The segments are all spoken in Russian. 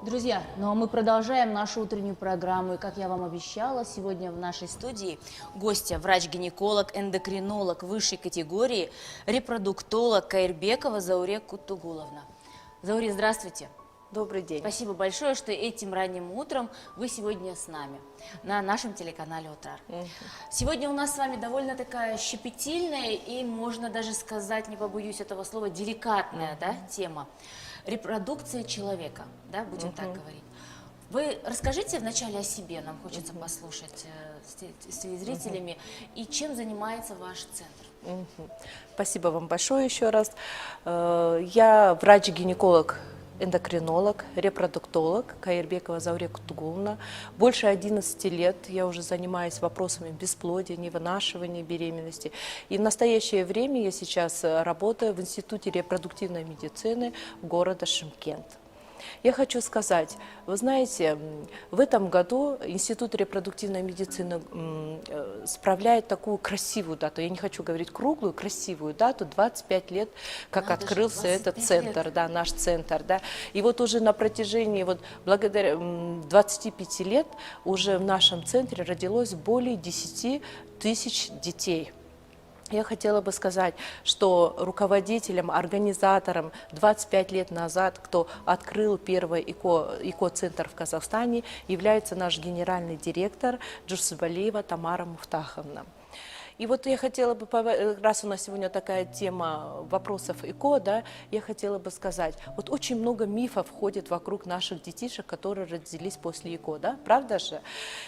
Друзья, ну а мы продолжаем нашу утреннюю программу. И, как я вам обещала, сегодня в нашей студии гостья, врач-гинеколог, эндокринолог высшей категории, репродуктолог Каирбекова Зауре Куттугуловна. Зауре, здравствуйте. Добрый день. Спасибо большое, что этим ранним утром вы сегодня с нами на нашем телеканале «Утрар». Сегодня у нас с вами довольно такая щепетильная и, можно даже сказать, не побоюсь этого слова, деликатная тема. Репродукция человека, да, будем так говорить. Вы расскажите вначале о себе, нам хочется послушать с телезрителями, и чем занимается ваш центр. Спасибо вам большое еще раз. Я врач-гинеколог, эндокринолог, репродуктолог Каирбекова Зауре Куттугуловна. Больше 11 лет я уже занимаюсь вопросами бесплодия, невынашивания, беременности. И в настоящее время я сейчас работаю в Институте репродуктивной медицины города Шымкент. Я хочу сказать, вы знаете, в этом году Институт репродуктивной медицины справляет такую красивую дату, я не хочу говорить круглую, красивую дату, 25 лет, как открылся этот центр, да, наш центр. Да. И вот уже на протяжении, вот благодаря 25 лет, уже в нашем центре родилось более 10 тысяч детей. Я хотела бы сказать, что руководителем, организатором 25 лет назад, кто открыл первый ЭКО-центр в Казахстане, является наш генеральный директор Джусубалиева Тамара Муфтаховна. И вот я хотела бы, раз у нас сегодня такая тема вопросов ЭКО, да, я хотела бы сказать, вот очень много мифов ходит вокруг наших детишек, которые родились после ЭКО, да, правда же?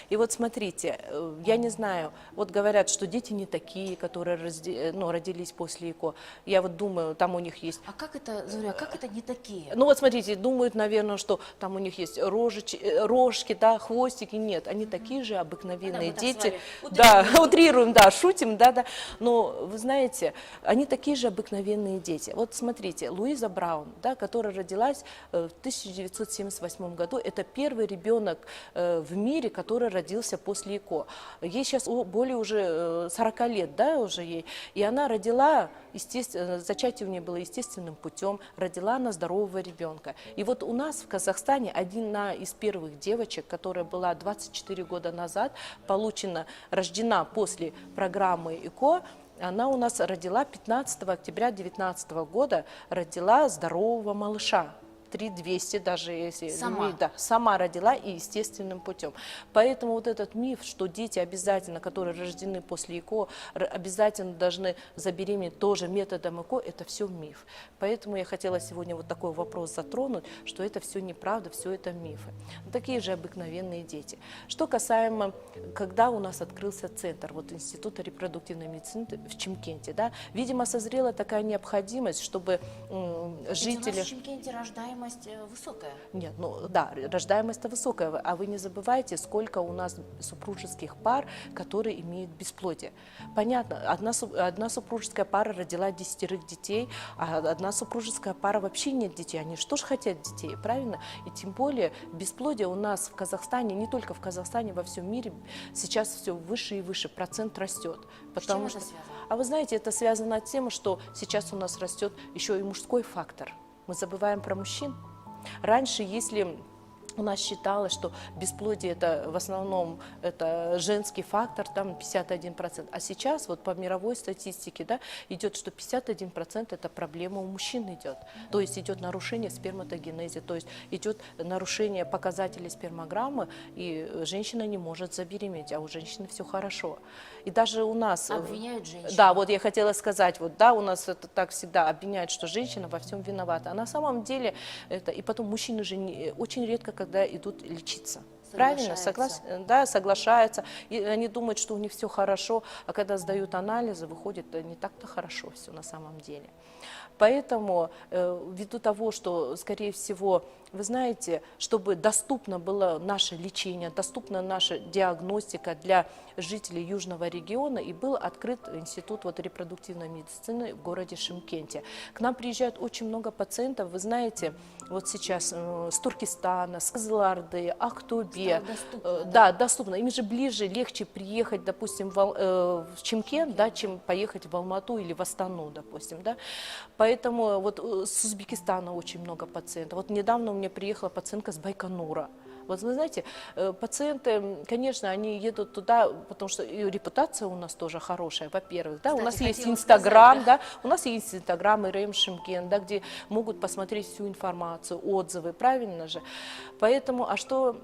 И вот смотрите, я не знаю, вот говорят, что дети не такие, которые родились после ЭКО. Я вот думаю, там у них есть... А как это, Зауре, как это не такие? Ну вот смотрите, думают, наверное, что там у них есть рожки, да, хвостики. Нет, они такие же обыкновенные дети. Да, утрируем, да, шутим. Да, но вы знаете, они такие же обыкновенные дети. Вот смотрите, Луиза Браун, да, которая родилась в 1978 году, это первый ребенок в мире, который родился после ЭКО. Ей сейчас более уже 40 лет, да, уже ей. И она родила, естественно, зачатие у нее было естественным путем, родила она здорового ребенка. И вот у нас в Казахстане одна из первых девочек, которая была 24 года назад, рождена после программы ЭКО, она у нас родила 15 октября 2019 года, родила здорового малыша. 3200 даже если сама родила и естественным путем. Поэтому вот этот миф, что дети обязательно, которые рождены после ЭКО, обязательно должны забеременеть тоже методом ЭКО, это все миф. Поэтому я хотела сегодня вот такой вопрос затронуть, что это все неправда, все это мифы. Такие же обыкновенные дети. Что касаемо, когда у нас открылся центр, вот Института репродуктивной медицины в Чимкенте, да, видимо, созрела такая необходимость, чтобы жители... У нас в Чимкенте рождаемость высокая. Нет, ну да, рождаемость-то высокая, а вы не забывайте, сколько у нас супружеских пар, которые имеют бесплодие. Понятно, одна супружеская пара родила 10 детей, а одна супружеская пара вообще нет детей. Они что ж хотят детей, правильно? И тем более бесплодие у нас в Казахстане, не только в Казахстане, во всем мире, сейчас все выше и выше, процент растет. С чем это связано? А вы знаете, это связано с тем, что сейчас у нас растет еще и мужской фактор. Мы забываем про мужчин. Раньше, если у нас считалось, что бесплодие это в основном это женский фактор, там 51%. А сейчас вот по мировой статистике, да, идет, что 51% это проблема у мужчин идет. То есть идет нарушение в сперматогенезе, то есть идет нарушение показателей спермограммы, и женщина не может забеременеть, а у женщины все хорошо. И даже у нас... Обвиняют женщину. Да, вот я хотела сказать, вот да, у нас это так всегда обвиняют, что женщина во всем виновата. А на самом деле это... И потом мужчины же очень редко, когда идут лечиться. Правильно, соглашаются. И они думают, что у них все хорошо, а когда сдают анализы, выходит не так-то хорошо все на самом деле. Поэтому, ввиду того, что, скорее всего, вы знаете, чтобы доступно было наше лечение, доступна наша диагностика для жителей Южного региона, и был открыт Институт репродуктивной медицины в городе Шымкенте. К нам приезжает очень много пациентов, вы знаете, вот сейчас с Туркестана, с Кызылорды, Актобе. Стало доступно, Да, доступно. Им же ближе, легче приехать, допустим, в Чимкент, да, чем поехать в Алмату или в Астану, допустим, да. Поэтому вот с Узбекистана очень много пациентов. Вот недавно у меня приехала пациентка с Байконура. Вот вы знаете, пациенты, конечно, они едут туда, потому что и репутация у нас тоже хорошая, во-первых, да, Кстати, у нас есть хотела Инстаграм, сказать, да, у нас есть Инстаграм ИРМ Шымкент, да, где могут посмотреть всю информацию, отзывы, правильно же? Поэтому, а что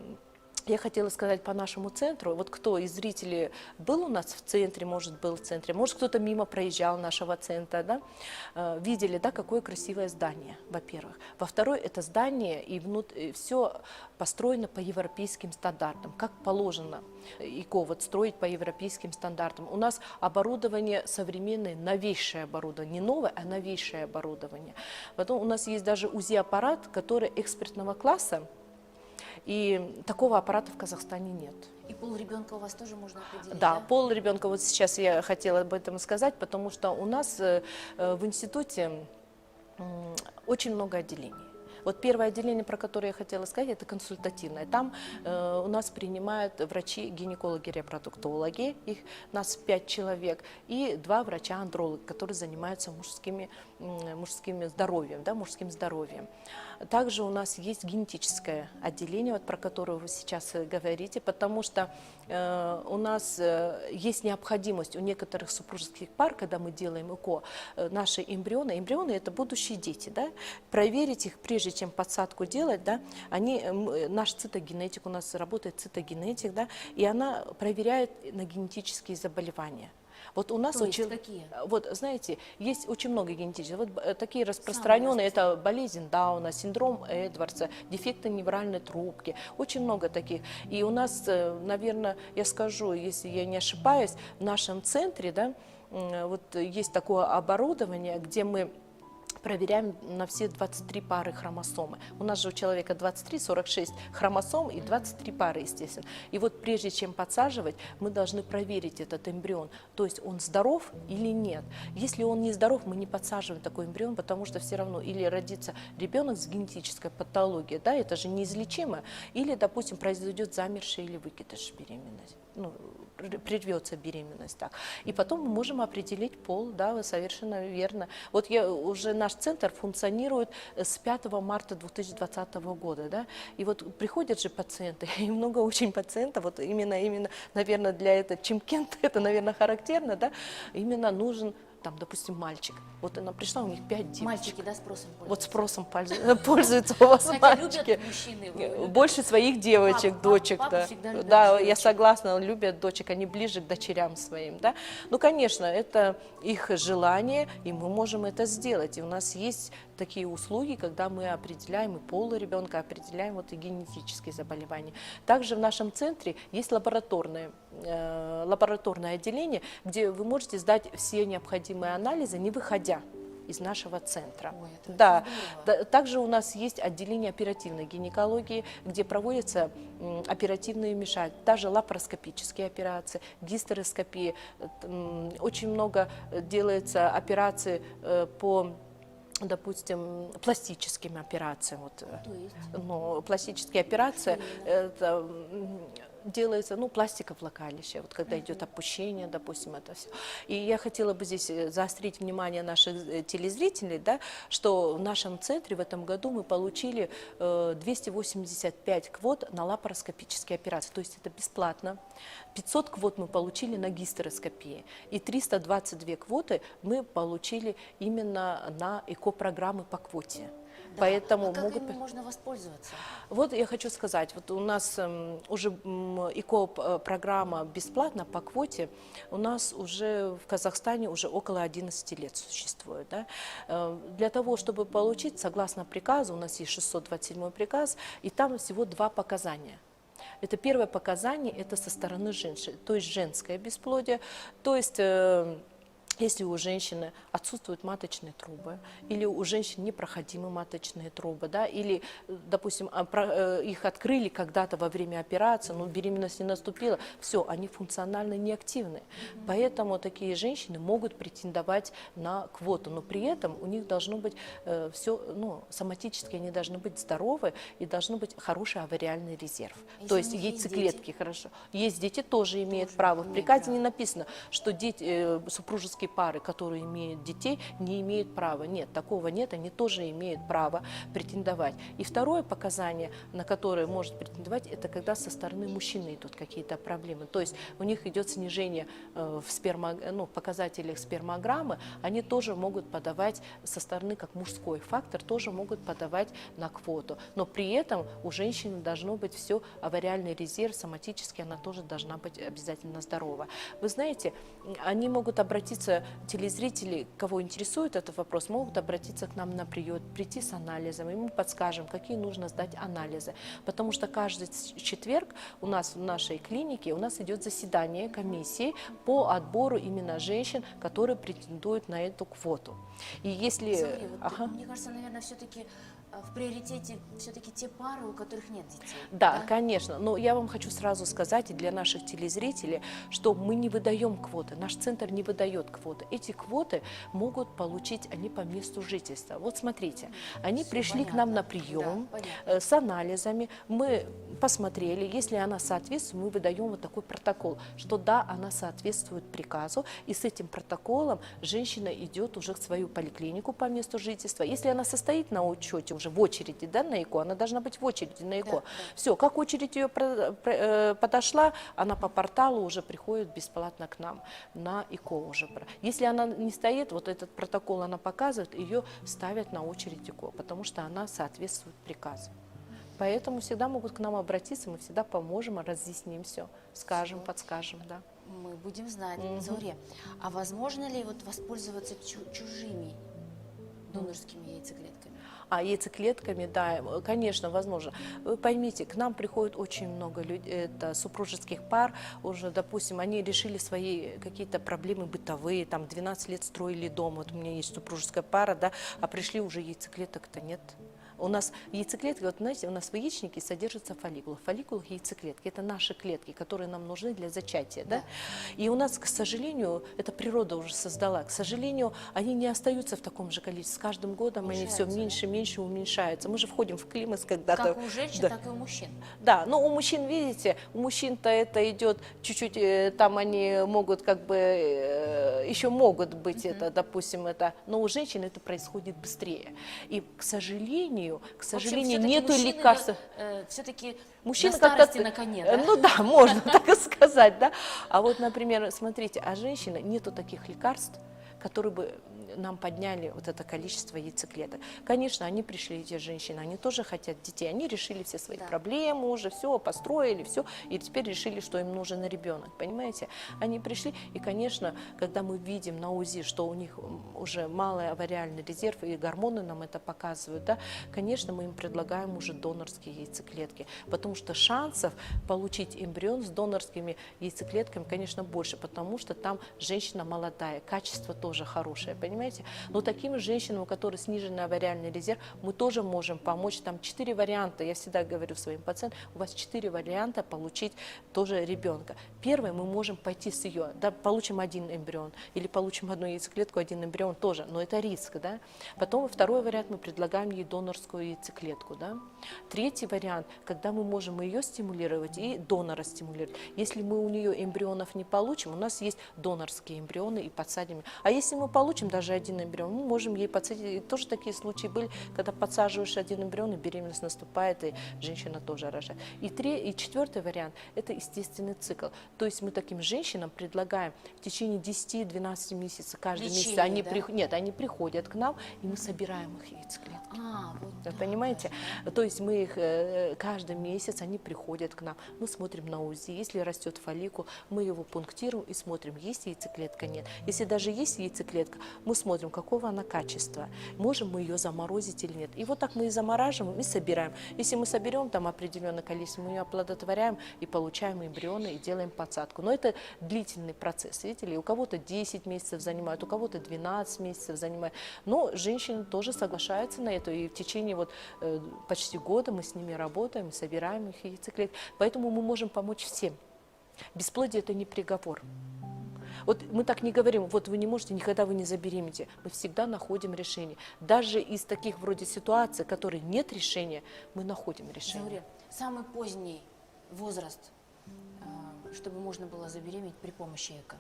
я хотела сказать по нашему центру, вот кто из зрителей был у нас в центре, может, был в центре, может, кто-то мимо проезжал нашего центра, да, видели, да, какое красивое здание, во-первых. Во-вторых, это здание и все построено по европейским стандартам, как положено ИКО вот строить по европейским стандартам. У нас оборудование современное, новейшее оборудование, не новое, а новейшее оборудование. Потом у нас есть даже УЗИ-аппарат, который экспертного класса, и такого аппарата в Казахстане нет. И пол ребенка у вас тоже можно определить, Да, пол ребенка, вот сейчас я хотела об этом сказать, потому что у нас в институте очень много отделений. Вот первое отделение, про которое я хотела сказать, это консультативное. Там у нас принимают врачи-гинекологи, репродуктологи, нас 5 человек, и 2 врача-андролога, которые занимаются мужским здоровьем, да, мужским здоровьем. Также у нас есть генетическое отделение, вот, про которое вы сейчас говорите, потому что у нас есть необходимость у некоторых супружеских пар, когда мы делаем ЭКО, наши эмбрионы это будущие дети, да, проверить их, прежде чем подсадку делать, да, наш цитогенетик, у нас работает цитогенетик, да, и она проверяет на генетические заболевания. Вот у нас То есть какие? Вот, знаете, есть очень много генетических. Вот такие распространенные, это болезнь Дауна, синдром Эдвардса, дефекты невральной трубки, очень много таких. И у нас, наверное, я скажу, если я не ошибаюсь, в нашем центре, да, вот есть такое оборудование, где мы проверяем на все 23 пары хромосомы. У нас же у человека 23, 46 хромосом и 23 пары, естественно. И вот прежде чем подсаживать, мы должны проверить этот эмбрион, то есть он здоров или нет. Если он не здоров, мы не подсаживаем такой эмбрион, потому что все равно или родится ребенок с генетической патологией, да, это же неизлечимо, или, допустим, произойдет замершая или выкидыш беременность. Ну, прервется беременность, так. И потом мы можем определить пол, да, вы совершенно верно. Вот уже наш центр функционирует с 5 марта 2020 года, да, и вот приходят же пациенты, и много очень пациентов, вот именно, наверное, для этого Чимкент, это, наверное, характерно, да, именно нужен, там, допустим, мальчик. Вот она пришла, у них 5 девочек. Мальчики, да, спросом пользуются? Вот спросом пользуются у вас Кстати, мальчики. любят мужчины? Любят? Больше своих девочек, дочек, папы да. всегда любят Да, я девочек. согласна, любят дочек, они ближе к дочерям своим, да. Ну, конечно, это их желание, и мы можем это сделать. И у нас есть такие услуги, когда мы определяем и пол ребенка, определяем вот и генетические заболевания. Также в нашем центре есть лабораторное отделение, где вы можете сдать все необходимые анализы, не выходя из нашего центра. Ой, это Да. здорово. Также у нас есть отделение оперативной гинекологии, где проводятся оперативные вмешательства, даже лапароскопические операции, гистероскопии. Очень много делается операций по, допустим, пластическим операциям. Вот, То есть? ну, пластические операции это делается, ну, пластика влагалища, вот когда идет опущение, допустим, это все. И я хотела бы здесь заострить внимание наших телезрителей, да, что в нашем центре в этом году мы получили 285 квот на лапароскопические операции, то есть это бесплатно. 500 квот мы получили на гистероскопии, и 322 квоты мы получили именно на ЭКО-программы по квоте. Да. Поэтому А как могут... ими можно воспользоваться? Вот я хочу сказать, вот у нас уже ИКО-программа бесплатно по квоте, у нас уже в Казахстане уже около 11 лет существует. Да? Для того, чтобы получить, согласно приказу, у нас есть 627 приказ, и там всего 2 показания. Это первое показание, это со стороны женщины, то есть женское бесплодие, то есть Если у женщины отсутствуют маточные трубы, или у женщин непроходимы маточные трубы, да, или, допустим, их открыли когда-то во время операции, но беременность не наступила, все, они функционально неактивны. Поэтому такие женщины могут претендовать на квоту, но при этом у них должно быть все, ну, соматически они должны быть здоровы и должен быть хороший авариальный резерв. Если То есть у них есть яйцеклетки, хорошо. Есть дети, тоже имеют Тоже право. В имеют приказе право. не написано, что дети, супружеские пары, которые имеют детей, не имеют права. Нет, такого нет, они тоже имеют право претендовать. И второе показание, на которое может претендовать, это когда со стороны мужчины идут какие-то проблемы. То есть у них идет снижение в показателях спермограммы, они тоже могут подавать со стороны, как мужской фактор, тоже могут подавать на квоту. Но при этом у женщины должно быть все, авариальный резерв, соматически она тоже должна быть обязательно здорова. Вы знаете, они могут обратиться, телезрители, кого интересует этот вопрос, могут обратиться к нам на прием, прийти с анализом, и мы подскажем, какие нужно сдать анализы. Потому что каждый четверг у нас в нашей клинике у нас идет заседание комиссии по отбору именно женщин, которые претендуют на эту квоту. И если... Зоя, вот, Ага. мне кажется, наверное, все-таки в приоритете все-таки те пары, у которых нет детей. Да, конечно. Но я вам хочу сразу сказать и для наших телезрителей, что мы не выдаем квоты. Наш центр не выдает квоты. Эти квоты могут получить они по месту жительства. Вот смотрите, они Всё пришли к понятно. нам на прием Да, понятно. с анализами. Мы посмотрели, если она соответствует, мы выдаем вот такой протокол, что да, она соответствует приказу. И с этим протоколом женщина идет уже в свою поликлинику по месту жительства. Если она состоит на учете уже в очереди, да, на ЭКО, она должна быть в очереди на ЭКо. Да, да. Все, как очередь ее подошла, она по порталу уже приходит бесплатно к нам на ЭКО уже. Если она не стоит, вот этот протокол она показывает, ее ставят на очередь ЭКО, потому что она соответствует приказу. Поэтому всегда могут к нам обратиться, мы всегда поможем, разъясним все, скажем, подскажем, да. Мы будем знать, Зауре. А возможно ли вот воспользоваться чужими донорскими яйцеклетками? А яйцеклетками, да, конечно, возможно. Вы поймите, к нам приходит очень много людей, это супружеских пар, уже, допустим, они решили свои какие-то проблемы бытовые, там 12 лет строили дом, вот у меня есть супружеская пара, да, а пришли уже яйцеклеток-то нет. У нас яйцеклетки, вот знаете, у нас в яичнике содержится фолликул. В фолликулах яйцеклетки. Это наши клетки, которые нам нужны для зачатия. Да? И у нас, к сожалению, это природа уже создала, к сожалению, они не остаются в таком же количестве. С каждым годом они все меньше и меньше уменьшаются. Мы же входим в климат когда-то. Как у женщин, Да. так и у мужчин. Да, но у мужчин, видите, у мужчин-то это идет чуть-чуть, там они могут как бы, еще могут быть это, допустим, это, но у женщин это происходит быстрее. И, к сожалению, нету лекарств. Все-таки Мужчина на старости как-то, на коне, да? ну да, можно так и сказать, да. А вот, например, смотрите, а женщина нету таких лекарств, которые бы нам подняли вот это количество яйцеклеток. Конечно, они пришли, эти женщины, они тоже хотят детей, они решили все свои проблемы уже, все, построили, все, и теперь решили, что им нужен ребенок, понимаете? Они пришли, и, конечно, когда мы видим на УЗИ, что у них уже малый авариальный резерв, и гормоны нам это показывают, да, конечно, мы им предлагаем уже донорские яйцеклетки, потому что шансов получить эмбрион с донорскими яйцеклетками, конечно, больше, потому что там женщина молодая, качество тоже хорошее, понимаете? Но таким женщинам, у которых сниженный авариальный резерв, мы тоже можем помочь. Там 4 варианта, я всегда говорю своим пациентам, у вас 4 варианта получить тоже ребенка. Первый, мы можем пойти с ее, да, получим один эмбрион, или получим одну яйцеклетку, один эмбрион тоже, но это риск, да. Потом второй вариант, мы предлагаем ей донорскую яйцеклетку, да. Третий вариант, когда мы можем ее стимулировать и донора стимулировать. Если мы у нее эмбрионов не получим, у нас есть донорские эмбрионы и подсадим. А если мы получим даже один эмбрион, мы можем ей подсадить. И тоже такие случаи были, когда подсаживаешь один эмбрион, и беременность наступает, и женщина тоже рожает. И четвертый вариант – это естественный цикл. То есть мы таким женщинам предлагаем в течение 10-12 месяцев, каждый Лечение, месяц они, да? они приходят к нам, и мы собираем их яйцеклетки. Вот Вы так понимаете? даже, То есть мы их каждый месяц, они приходят к нам, мы смотрим на УЗИ, если растет фолликул, мы его пунктируем и смотрим, есть яйцеклетка, нет. Если даже есть яйцеклетка, мы смотрим, какого она качества, можем мы ее заморозить или нет. И вот так мы и замораживаем, и собираем. Если мы соберем там определенное количество, мы ее оплодотворяем и получаем эмбрионы, и делаем подсадку. Но это длительный процесс, видите ли, у кого-то 10 месяцев занимает, у кого-то 12 месяцев занимает. Но женщины тоже соглашаются на это, и в течение вот почти года мы с ними работаем, собираем их яйцеклетки. Поэтому мы можем помочь всем. Бесплодие – это не приговор. Вот мы так не говорим, вот вы не можете, никогда вы не забеременеете. Мы всегда находим решение. Даже из таких вроде ситуаций, которые нет решения, мы находим решение. Заурия, самый поздний возраст, чтобы можно было забеременеть при помощи ЭКО?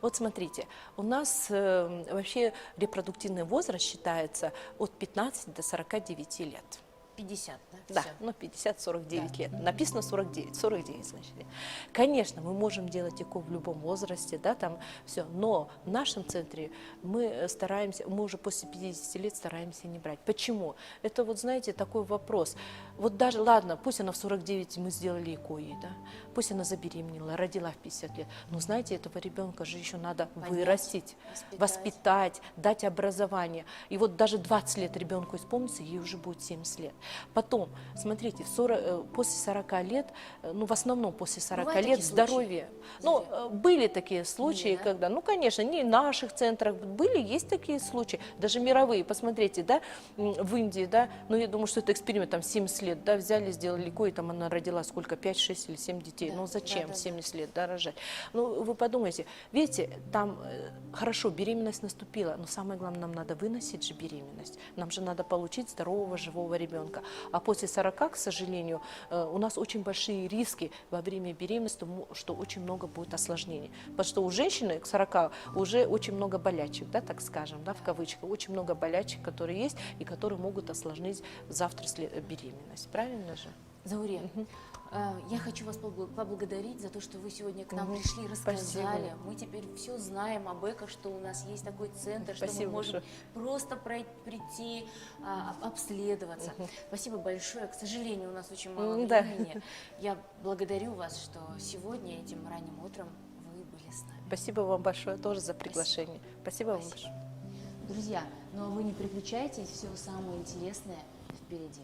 Вот смотрите, у нас вообще репродуктивный возраст считается от 15 до 49 лет. 50, да? Да, Всё. ну 50-49 Да. лет. Написано 49 значит. Конечно, мы можем делать ЭКО в любом возрасте, да, там все. Но в нашем центре мы стараемся, мы уже после 50 лет стараемся не брать. Почему? Это вот, знаете, такой вопрос. Вот даже, ладно, пусть она в 49, мы сделали ЭКО ей, да, пусть она забеременела, родила в 50 лет. Но знаете, этого ребенка же еще надо Понять, вырастить, воспитать, дать образование. И вот даже 20 лет ребенку исполнится, ей уже будет 70 лет. Потом, смотрите, после 40 лет, ну, в основном после 40 Бывают лет такие здоровье. Ну, были такие случаи, да? когда, ну, конечно, не в наших центрах были, есть такие случаи, даже мировые, посмотрите, да, в Индии, да, ну, я думаю, что это эксперимент, там, 70 лет, да, взяли, сделали ЭКО, и там она родила сколько, 5, 6 или 7 детей, Да, ну, зачем да, да, 70 лет, да, рожать? Ну, вы подумайте, видите, там, хорошо, беременность наступила, но самое главное, нам надо выносить же беременность, нам же надо получить здорового, живого ребенка. А после 40, к сожалению, у нас очень большие риски во время беременности, что очень много будет осложнений. Потому что у женщины к 40 уже очень много болячек, да, так скажем, да, в кавычках, очень много болячек, которые есть и которые могут осложнить завтра беременность. Правильно же? Заурия, я хочу вас поблагодарить за то, что вы сегодня к нам пришли, рассказали. Спасибо. Мы теперь все знаем об ЭКО, что у нас есть такой центр, что мы Спасибо можем большое. просто прийти, обследоваться. Спасибо большое. К сожалению, у нас очень мало Да. времени. Я благодарю вас, что сегодня этим ранним утром вы были с нами. Спасибо вам большое тоже за приглашение. Спасибо вам большое. Друзья, ну а вы не переключайтесь, все самое интересное впереди.